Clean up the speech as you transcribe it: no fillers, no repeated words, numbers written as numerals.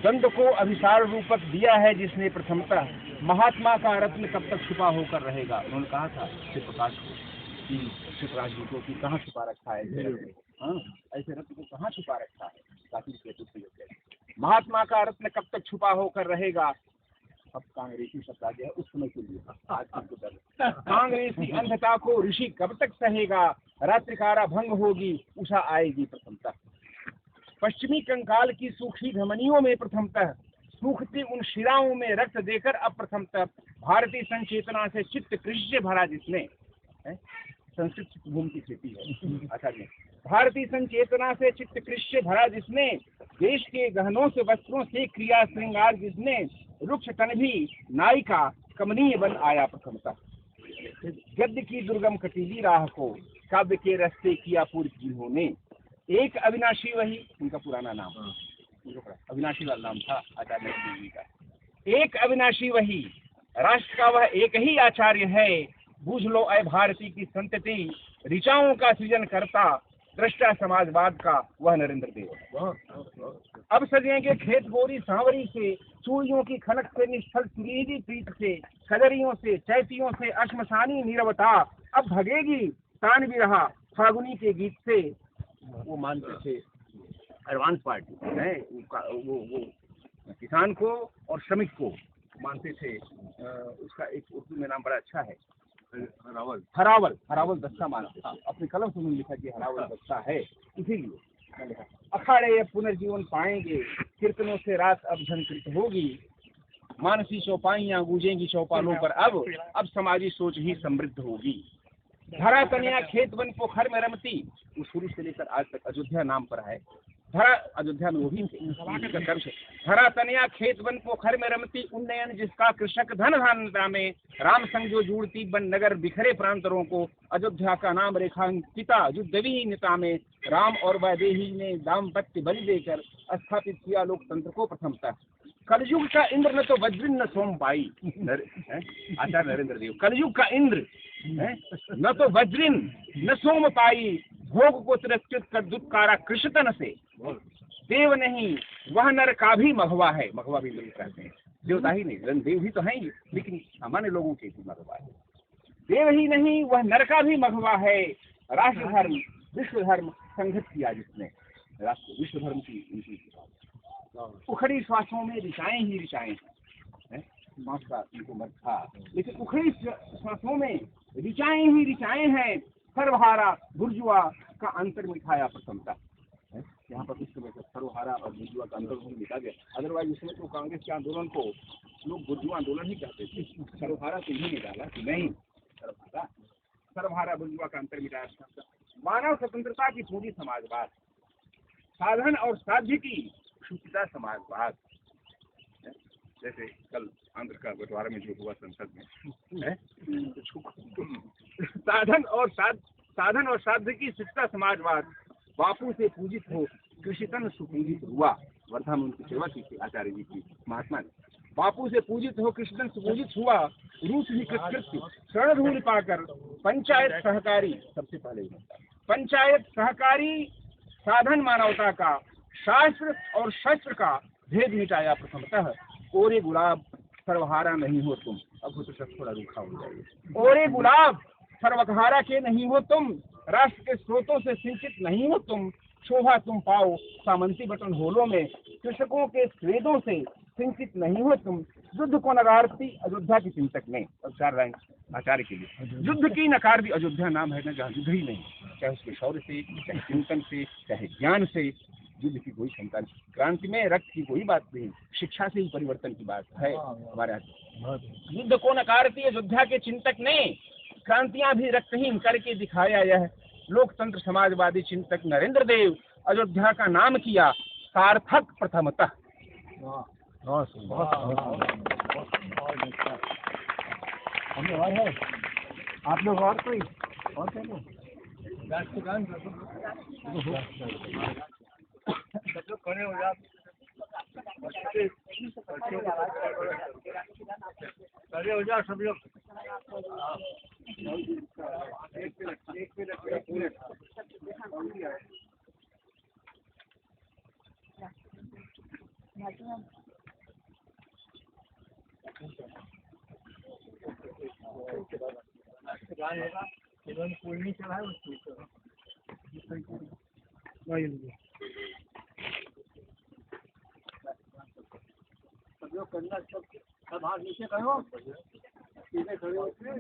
द्वंद्व को अभिसार रूपक दिया है जिसने प्रथमतः, महात्मा का रत्न कब तक छुपा होकर रहेगा। उन्होंने कहा था शिवप्रकाश को कि शिवप्रकाश जी को कि कहाँ छुपा रखा है ऐसे रत्न, हाँ ऐसे रत्न को कहाँ छुपा रखा है। काफी महात्मा का रत्न कब तक छुपा होकर रहेगा। अब कांग्रेसी शब्द आ गया उस समय के लिए, आज कांग्रेसी अंधता को ऋषि कब तक सहेगा, रात्रिकारा भंग होगी उषा आएगी प्रथमतः। पश्चिमी कंकाल की सूखी धमनियों में प्रथमतः, सूखती उन शिराओं में रक्त देकर अब प्रथमतः, भारतीय संचेतना से चित्त कृषि से भरा जिसने, संस्कृत भूमि की खेती है आचार्य, भारतीय संचेतना से चित्त कृषि से भरा जिसने, देश के गहनों से वस्त्रों से क्रिया श्रृंगार जिसने, रुक्ष तन भी नायिका कमनीय बन आया प्रथमतः। गद्य की दुर्गम कटीली राह को काव्य के रास्ते किया पूर्ण जिन्होंने, एक अविनाशी वही, उनका पुराना नाम अविनाशी वाला नाम था आचार्य जी का, एक अविनाशी वही राष्ट्र का वह एक ही आचार्य है, बूझ लो ऐ भारती की संतति, ऋचाओं का सृजन करता दृष्टा समाजवाद का वह नरेंद्र देव। अब सजेंगे खेत गोरी सांवरी से, चूड़ियों की खनक से निष्फल सुरीली पीठ से, खदरियों से चैतियों से अश्मशानी नीरवता, अब भगेगी तान भी रहा फागुनी के गीत से। वो मानते थे एडवांस पार्टी है, वो किसान को और श्रमिक को मानते थे। उसका एक उर्दू में नाम बड़ा अच्छा है, हरावल दस्ता मानते थे। अपनी कलम से लिखा कि हरावल दस्ता है, इसीलिए अखाड़े पुनर्जीवन पाएंगे, कीर्तनों से रात अब झंकृत होगी, मानसी चौपाइयाँ गूंजेंगी चौपालों पर अब समाजी सोच ही समृद्ध होगी। धरा तनिया खेत वन पोखर में रमती, वो शुरू से लेकर आज तक अयोध्या नाम पर है। धरा अयोध्या में वो भी थे, धरा तनिया खेत वन पोखर में रमती, उन्नयन जिसका कृषक धन धानता में, राम संग जो जुड़ती बन नगर बिखरे प्रांतरों को, अयोध्या का नाम रेखांकिता युद्धविहीनता में, राम और वैदेही ने दाम्पत्य बलि देकर स्थापित किया लोकतंत्र को प्रथमतः। कलयुग का इंद्र न तो वज्रिन न सोम पाई, आचार्य नरेंद्र देव, कलयुग का इंद्र न तो वज्रिन न सोम पाई, भोग को तिरस्कृत कर दुत्कारा कृष्णतन से, देव नहीं वह नर का भी मघवा है। मघवा भी लोग कहते हैं, देवता ही नहीं, देव ही तो है ही, लेकिन सामान्य लोगों के भी मघवा है। देव ही नहीं वह नर का भी मघवा है, राष्ट्र धर्म विश्व धर्म संघित किया जिसने, राष्ट्र विश्व धर्म की उखड़ी श्वासों में ऋचाएं ही ऋचाएं हैं, मास का इनको मत था, लेकिन उखड़ी श्वासों में ऋचाएं ही ऋचाएं हैं, सर्वहारा बुर्जुआ का अंतर मिठाया प्रथमतः। यहाँ पर इस समय सर्वहारा और बुर्जुआ का अंतर मिटा गया, अदरवाइज उसमें तो कांग्रेस के आंदोलन को लोग बुर्जुआ आंदोलन ही कहते थे। सर्वहारा तो नहीं निकाला कि नहीं, सर्वहारा बुर्जुआ का अंतर मिटाया। मानव स्वतंत्रता की पूरी समाजवाद, साधन और साध्य की शुचिता समाजवाद, जैसे कल आंध्र का बंटवारा में जो हुआ संसद में, साधन और साध्य की शुचिता समाजवाद, बापू से पूजित हो कृषितन सुपूजित हुआ। वर्धा में उनकी सेवा की थी आचार्य जी की, महात्मा ने। बापू से पूजित हो कृषितन सुपूजित हुआ, रूस निकृष्ट शरण धूल पाकर पंचायत सहकारी, सबसे पहले पंचायत सहकारी साधन मानवता का, शास्त्र और शस्त्र का भेद मिटाया प्रथमतः। ओरे गुलाब सर्वहारा नहीं हो तुम, अब वो तो शब्द थोड़ा रूखा हो जाएगा। ओरे गुलाब सर्वहारा के नहीं हो तुम, राष्ट्र के स्रोतों से सिंचित नहीं हो तुम, शोभा तुम पाओ सामंती बटन होलों में, कृषकों के स्वेदों से सिंचित नहीं हो तुम, युद्ध को नकारती अयोध्या की चिंतक ने। अब 4 लाइन आचार्य के लिए, युद्ध की नकार दी अयोध्या नाम है ना, जहाँ युद्ध ही नहीं, चाहे उसके शौर्य से, चाहे चिंतन से, चाहे ज्ञान से, युद्ध की कोई क्षमता नहीं। क्रांति में रक्त की कोई बात नहीं, शिक्षा से ही परिवर्तन की बात है हमारे यहाँ। युद्ध को नकारती अयोध्या के चिंतक ने, क्रांतियां भी रक्तहीन करके दिखाया यह लोकतंत्र समाजवादी चिंतक नरेंद्र देव, अयोध्या का नाम किया सार्थक प्रथमतः। और है आप लोग और कोई और कहेंगे राष्ट्रगान सब लोग खड़े हो जाओ, खड़े हो जाओ सब लोग। एक मिनट पूर्णी चला है उसको सब लोग करना सब हाथ नीचे करो सीधे खड़े होते हैं